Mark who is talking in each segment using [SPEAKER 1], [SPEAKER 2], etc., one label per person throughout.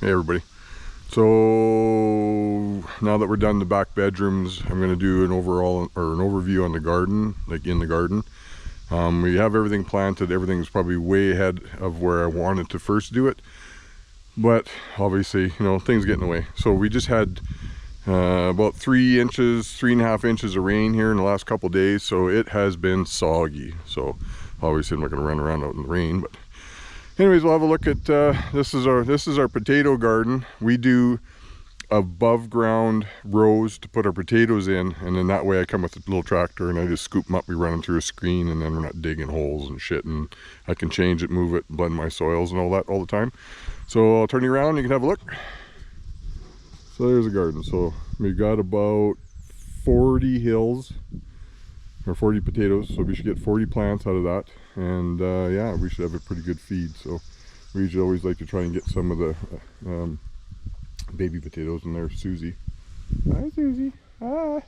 [SPEAKER 1] Hey everybody. So now that we're done the back bedrooms, I'm going to do an overall or an overview on the garden, like in the garden. We have everything planted. Everything's probably way ahead of where I wanted to first do it, but obviously, you know, things get in the way. So we just had about 3.5 inches of rain here in the last couple days, so it has been soggy. So obviously I'm not going to run around out in the rain, but anyways, we'll have a look at this is our potato garden. We do above ground rows to put our potatoes in, and then that way I come with a little tractor and I just scoop them up. We run them through a screen, and then we're not digging holes and shit, and I can change it, move it, blend my soils and all that all the time. So I'll turn you around, you can have a look. So there's a garden. So we've got about 40 hills or 40 potatoes, so we should get 40 plants out of that, and yeah, we should have a pretty good feed. So we usually always like to try and get some of the baby potatoes in there. Susie, hi Susie, hi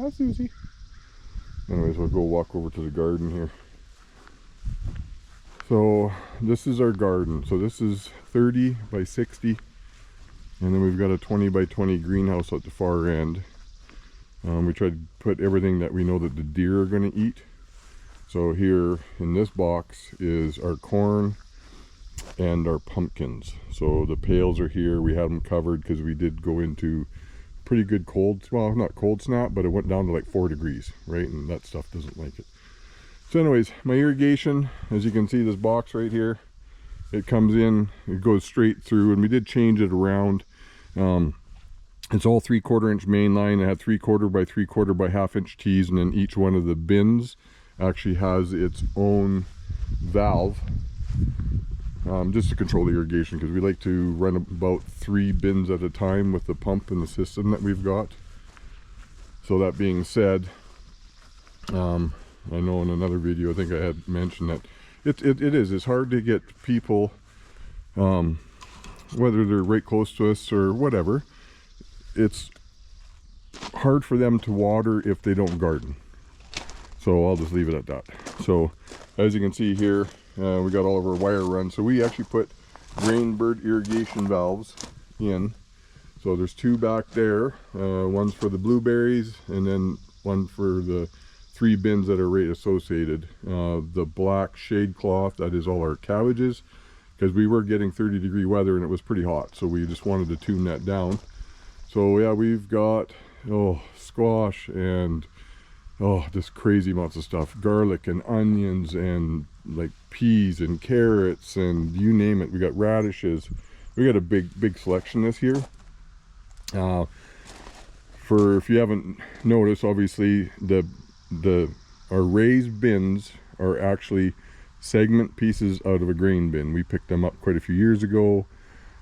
[SPEAKER 1] Susie. Anyways, we'll go walk over to the garden here. So this is our garden. So this is 30 by 60, and then we've got a 20 by 20 greenhouse at the far end. We try to put everything that we know that the deer are going to eat. So here in this box is our corn and our pumpkins. So the pails are here. We had them covered because we did go into pretty good cold, well, not cold snap, but it went down to like 4 degrees, right? And that stuff doesn't like it. So anyways, my irrigation, as you can see, this box right here, it comes in, it goes straight through, and we did change it around. It's all 3/4 inch main line. It had 3/4 by 3/4 by 1/2 inch tees, and then each one of the bins actually has its own valve, just to control the irrigation, because we like to run about 3 bins at a time with the pump and the system that we've got. So that being said, I know in another video I think I had mentioned that it's hard to get people, whether they're right close to us or whatever, it's hard for them to water if they don't garden. So I'll just leave it at that. So as you can see here, we got all of our wire run. So we actually put Rainbird irrigation valves in. So there's 2 back there. One's for the blueberries, and then one for the 3 bins that are right associated. The black shade cloth, that is all our cabbages, because we were getting 30-degree weather and it was pretty hot. So we just wanted to tune that down. So yeah, we've got squash and just crazy amounts of stuff, garlic and onions and like peas and carrots and you name it. We got radishes. We got a big selection this year. For if you haven't noticed, obviously our raised bins are actually segment pieces out of a grain bin. We picked them up quite a few years ago,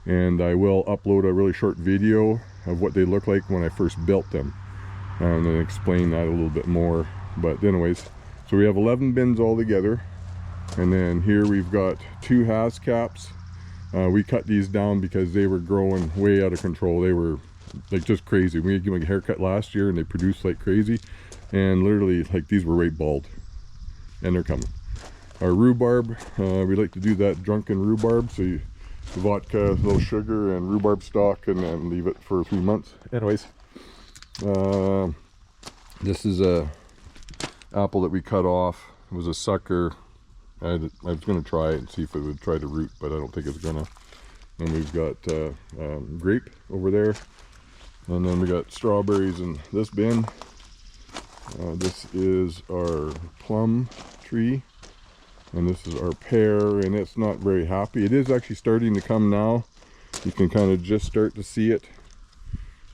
[SPEAKER 1] and I will upload a really short video of what they look like when I first built them, and then explain that a little bit more. But anyways, so we have 11 bins all together, and then here we've got 2 has caps. We cut these down because they were growing way out of control. They were like just crazy. We gave them a haircut last year and they produced like crazy, and literally like these were right bald, and they're coming. Our rhubarb, we like to do that drunken rhubarb, so you vodka, a little sugar, and rhubarb stock, and then leave it for 3 months. Anyways, this is a apple that we cut off. It was a sucker. I was going to try it and see if it would try to root, but I don't think it's gonna. And we've got grape over there, and then we got strawberries in this bin. This is our plum tree, and this is our pear, and it's not very happy. It is actually starting to come now. You can kind of just start to see it.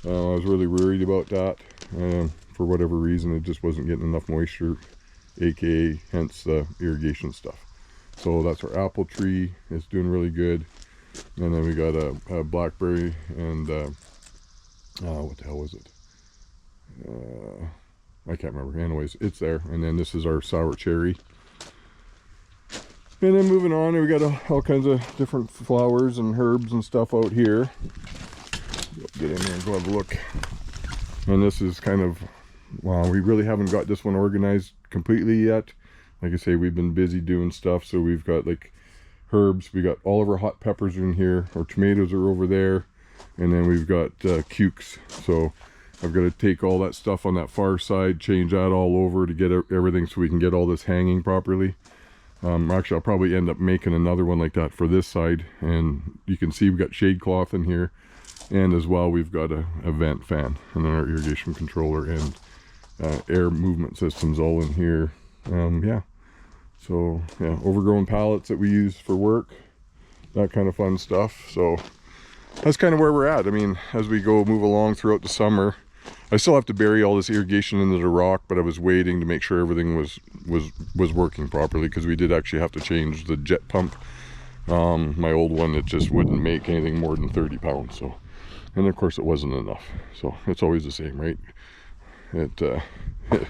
[SPEAKER 1] I was really worried about that. For whatever reason, it just wasn't getting enough moisture, aka hence the irrigation stuff. So that's our apple tree. It's doing really good. And then we got a blackberry and what the hell was it? I can't remember. Anyways, it's there. And then this is our sour cherry. And then moving on, we got all kinds of different flowers and herbs and stuff out here. Get in there and go have a look. And this is kind of, well, we really haven't got this one organized completely yet. Like I say, we've been busy doing stuff, so we've got like herbs. We got all of our hot peppers in here. Our tomatoes are over there. And then we've got cukes. So I've got to take all that stuff on that far side, change that all over to get everything so we can get all this hanging properly. Actually, I'll probably end up making another one like that for this side. And you can see we've got shade cloth in here. And as well, we've got a vent fan. And then our irrigation controller and air movement systems all in here. Yeah. So, yeah, overgrown pallets that we use for work. That kind of fun stuff. So that's kind of where we're at. I mean, as we move along throughout the summer, I still have to bury all this irrigation into the rock, but I was waiting to make sure everything was working properly, because we did actually have to change the jet pump. My old one, it just wouldn't make anything more than 30 pounds. So, and of course it wasn't enough. So it's always the same, right? It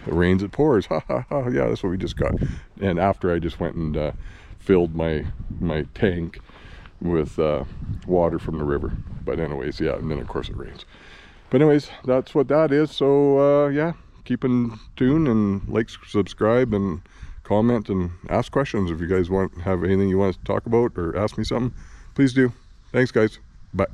[SPEAKER 1] rains, it pours. Ha ha ha. Yeah, that's what we just got. And after I just went and filled my tank with water from the river. But anyways, yeah, and then of course it rains. But anyways, that's what that is. So yeah, keep in tune and like, subscribe, and comment and ask questions. If you guys have anything you want to talk about or ask me something, please do. Thanks guys. Bye.